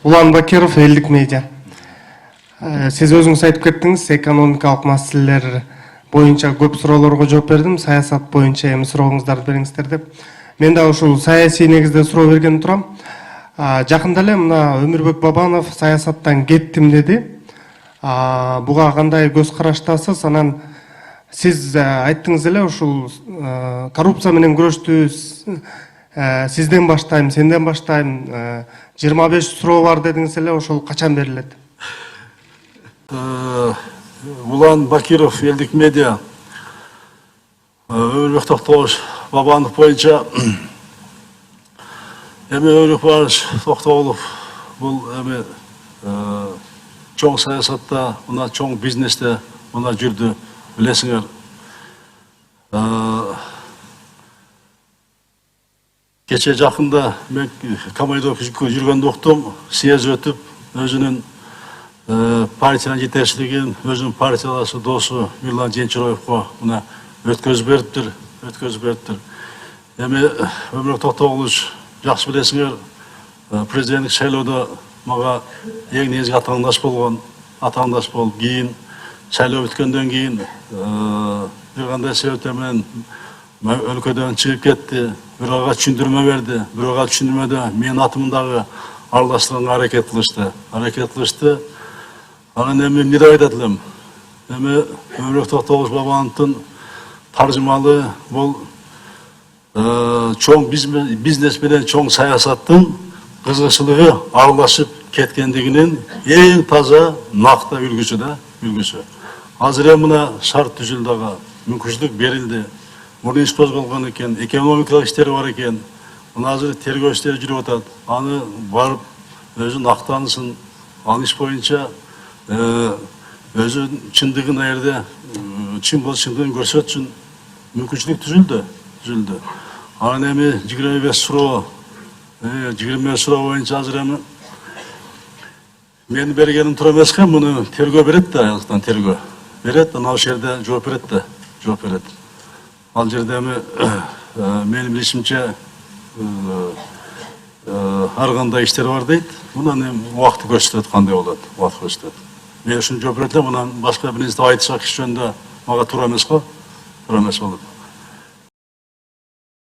Улан Бакиров, Элдик медиа. Сиз өзүңүз айтып кеттиңиз, экономикалык маселелер боюнча көп суроолорго жооп бердим, саясат боюнча эми сурооңуздарды бериңиздер деп. Мен да ушул саясий негизде суроо берген турам. Жакында эле мына Өмүрбек Бабанов саясаттан кеттим деди. Буга кандай көз караштасыз? Анан сиз айттыңыз эле ушул коррупция менен күрөштү сизден баштайм, сенден баштайм, 25 суроо бар дедиңиз эле, ошол качан берилет? Улан Бакиров, Элдик медиа, Өмүрбек Токтогуш Бабанов боюнча эми Өмүрбек Токтогулов бул эми чоң саясатта, мына чоң бизнесте мына жүрдү, билесиңер. Кече жакында мен Камайдовго жүргөндө уктум, съезд өтүп, өзүнүн партиянын жетекчилигин, өзүнүн партиялашы досу Мирлан Женчироевго мына өткөзүп бериптир. Эми Өмүрбек Токтогулович, жакшы билесиңер, президенттик шайлоодо мага эң негизги атаандаш болуп, кийин шайлоо бүткөндөн кийин бир кандай себептер менен өлкөдөн чыгып кетти. Бирок ага түшүндүрмө берди. Бирок ага түшүндүрмөдө менин атымды дагы аралаштырганга аракет кылышты. Анан эми эмне деп айтат элем? Эми Өмүрбек Токтогуш Бабановдун таржымалы бул чоң бизнес менен чоң саясаттын кызыкчылыгы аралашып кеткендигинин эң таза, накта үлгүсү. Азыр эми мына шарт түзүлдү, ага мүмкүнчүлүк берилди. Мурун иш козголгон экен, экономикалык иштери бар экен. Мына азыр тергөө иштери жүрүп атат. Аны барып өзү нактанысын, ал иш боюнча өзү чындыгын аерде чын болуп чындыгын көрсөтсүн, мүмкүнчүлүк түзүлдү. Анан эми 25 суроо боюнча азыр эми мен бергеним туура эмес экен, муну тергөө берет да, аяктан тергөө берет, анан ошол жерде жооп берет. Ал жерде эми менин билишимче ар кандай иштер бар дейт. Мунан эми убакыт көрсөтөт, кандай болот, убакыт көрсөтөт. Мен ушуну жооп берет элем, анан башка бир нерсе айтышак иш жөнүндө мага туура эмес болот.